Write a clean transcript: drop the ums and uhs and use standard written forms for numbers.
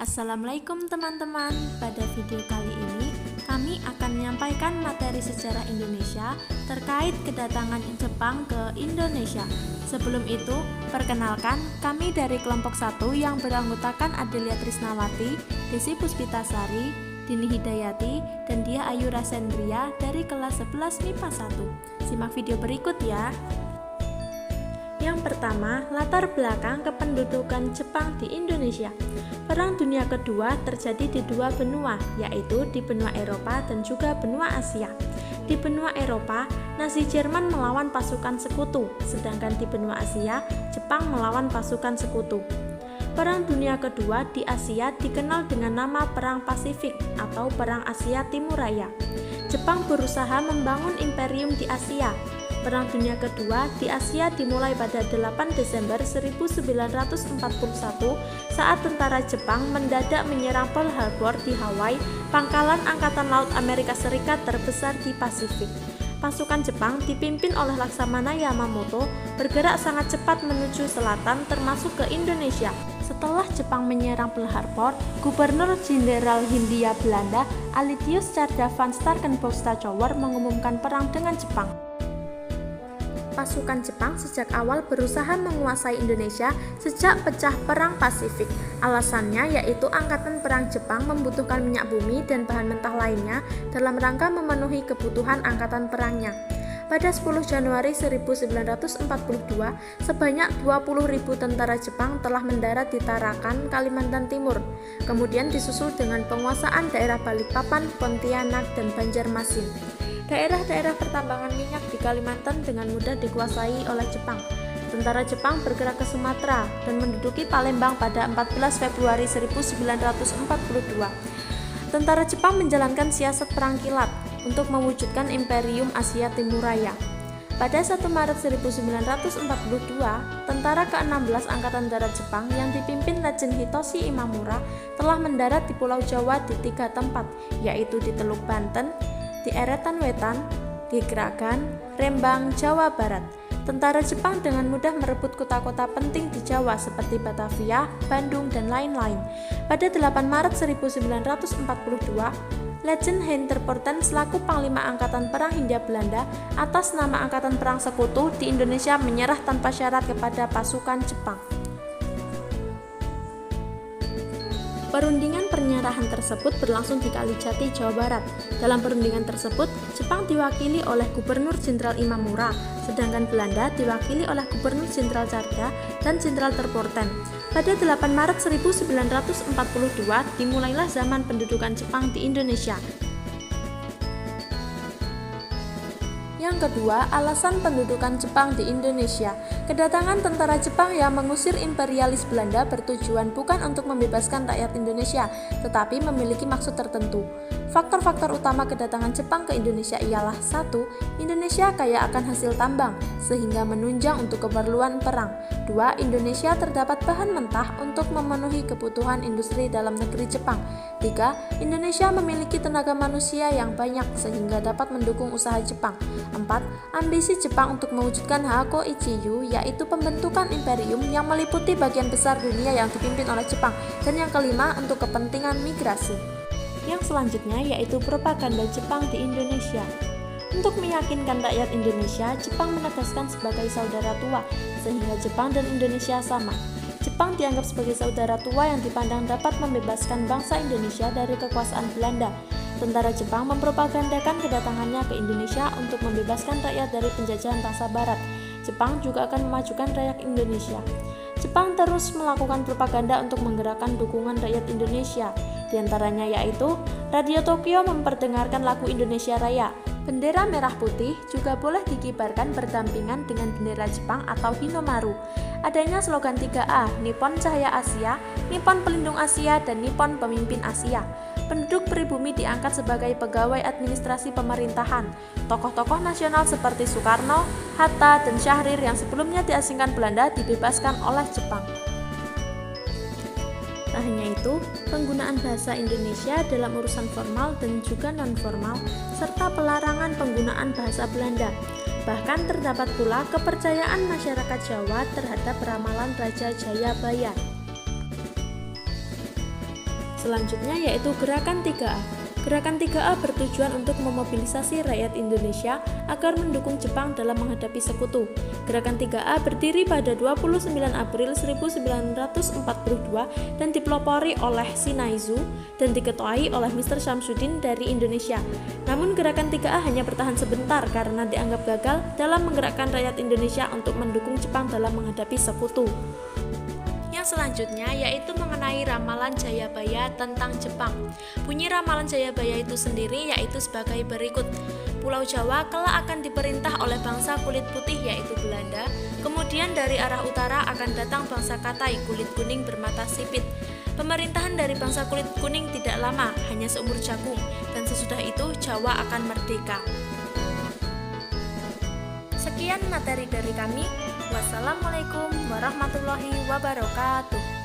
Assalamualaikum teman-teman. Pada video kali ini kami akan menyampaikan materi sejarah Indonesia terkait kedatangan Jepang ke Indonesia. Sebelum itu, perkenalkan kami dari kelompok 1 yang beranggotakan Adelia Trisnawati, Desi Puspitasari, Dini Hidayati, dan Dia Ayu Rasendria dari kelas 11 MIPA 1. Simak video berikut ya. Yang pertama, latar belakang kependudukan Jepang di Indonesia. Perang Dunia Kedua terjadi di dua benua, yaitu di benua Eropa dan juga benua Asia. Di benua Eropa, Nazi Jerman melawan pasukan sekutu, sedangkan di benua Asia, Jepang melawan pasukan sekutu. Perang Dunia Kedua di Asia dikenal dengan nama Perang Pasifik atau Perang Asia Timur Raya. Jepang berusaha membangun imperium di Asia. Perang Dunia Kedua di Asia dimulai pada 8 Desember 1941 saat tentara Jepang mendadak menyerang Pearl Harbor di Hawaii, pangkalan Angkatan Laut Amerika Serikat terbesar di Pasifik. Pasukan Jepang dipimpin oleh Laksamana Yamamoto bergerak sangat cepat menuju selatan termasuk ke Indonesia. Setelah Jepang menyerang Pearl Harbor, Gubernur Jenderal Hindia Belanda Alypius Tjarda van Starkenborst-Stachowar mengumumkan perang dengan Jepang. Pasukan Jepang sejak awal berusaha menguasai Indonesia sejak pecah Perang Pasifik. Alasannya yaitu Angkatan Perang Jepang membutuhkan minyak bumi dan bahan mentah lainnya dalam rangka memenuhi kebutuhan angkatan perangnya. Pada 10 Januari 1942, sebanyak 20.000 tentara Jepang telah mendarat di Tarakan, Kalimantan Timur. Kemudian disusul dengan penguasaan daerah Balikpapan, Pontianak, dan Banjarmasin. Daerah-daerah pertambangan minyak di Kalimantan dengan mudah dikuasai oleh Jepang. Tentara Jepang bergerak ke Sumatera dan menduduki Palembang pada 14 Februari 1942. Tentara Jepang menjalankan siasat perang kilat untuk mewujudkan Imperium Asia Timur Raya. Pada 1 Maret 1942, tentara ke-16 Angkatan Darat Jepang yang dipimpin Letjen Hitoshi Imamura telah mendarat di Pulau Jawa di 3 tempat, yaitu di Teluk Banten, di Eretan Wetan, di Kragan, Rembang, Jawa Barat. Tentara Jepang dengan mudah merebut kota-kota penting di Jawa seperti Batavia, Bandung, dan lain-lain. Pada 8 Maret 1942, Letjen Heinterporten selaku Panglima Angkatan Perang Hindia Belanda atas nama Angkatan Perang Sekutu di Indonesia menyerah tanpa syarat kepada pasukan Jepang. Perundingan penyerahan tersebut berlangsung di Kalijati, Jawa Barat. Dalam perundingan tersebut, Jepang diwakili oleh Gubernur Jenderal Imamura, sedangkan Belanda diwakili oleh Gubernur Jenderal Tjarda dan Jenderal Terporten. Pada 8 Maret 1942, dimulailah zaman pendudukan Jepang di Indonesia. Yang kedua, alasan pendudukan Jepang di Indonesia. Kedatangan tentara Jepang yang mengusir imperialis Belanda bertujuan bukan untuk membebaskan rakyat Indonesia, tetapi memiliki maksud tertentu. Faktor-faktor utama kedatangan Jepang ke Indonesia ialah 1. Indonesia kaya akan hasil tambang, sehingga menunjang untuk keperluan perang. 2. Indonesia terdapat bahan mentah untuk memenuhi kebutuhan industri dalam negeri Jepang. 3. Indonesia memiliki tenaga manusia yang banyak, sehingga dapat mendukung usaha Jepang. 4. Ambisi Jepang untuk mewujudkan Hakko Ichiyu, yaitu pembentukan imperium yang meliputi bagian besar dunia yang dipimpin oleh Jepang. Dan yang kelima, untuk kepentingan migrasi. Yang selanjutnya yaitu propaganda Jepang di Indonesia. Untuk meyakinkan rakyat Indonesia, Jepang menegaskan sebagai saudara tua, sehingga Jepang dan Indonesia sama. Jepang dianggap sebagai saudara tua yang dipandang dapat membebaskan bangsa Indonesia dari kekuasaan Belanda. Tentara Jepang mempropagandakan kedatangannya ke Indonesia untuk membebaskan rakyat dari penjajahan bangsa Barat. Jepang juga akan memajukan rakyat Indonesia. Jepang terus melakukan propaganda untuk menggerakkan dukungan rakyat Indonesia. Di antaranya yaitu, Radio Tokyo memperdengarkan lagu Indonesia Raya. Bendera merah putih juga boleh dikibarkan berdampingan dengan bendera Jepang atau Hinomaru. Adanya slogan 3A, Nippon Cahaya Asia, Nippon Pelindung Asia, dan Nippon Pemimpin Asia. Penduduk pribumi diangkat sebagai pegawai administrasi pemerintahan. Tokoh-tokoh nasional seperti Soekarno, Hatta, dan Syahrir yang sebelumnya diasingkan Belanda dibebaskan oleh Jepang. Tak hanya itu, penggunaan bahasa Indonesia dalam urusan formal dan juga non-formal, serta pelarangan penggunaan bahasa Belanda. Bahkan terdapat pula kepercayaan masyarakat Jawa terhadap ramalan Raja Jayabaya. Selanjutnya yaitu Gerakan 3A. Gerakan 3A bertujuan untuk memobilisasi rakyat Indonesia agar mendukung Jepang dalam menghadapi sekutu. Gerakan 3A berdiri pada 29 April 1942 dan dipelopori oleh Shinaizu dan diketuai oleh Mr. Syamsuddin dari Indonesia. Namun Gerakan 3A hanya bertahan sebentar karena dianggap gagal dalam menggerakkan rakyat Indonesia untuk mendukung Jepang dalam menghadapi sekutu. Yang selanjutnya yaitu mengenai ramalan Jayabaya tentang Jepang. Bunyi ramalan Jayabaya itu sendiri yaitu sebagai berikut. Pulau Jawa kelak akan diperintah oleh bangsa kulit putih yaitu Belanda. Kemudian dari arah utara akan datang bangsa Katai kulit kuning bermata sipit. Pemerintahan dari bangsa kulit kuning tidak lama, hanya seumur jagung, dan sesudah itu Jawa akan merdeka. Sekian materi dari kami. Wassalamualaikum warahmatullahi wabarakatuh.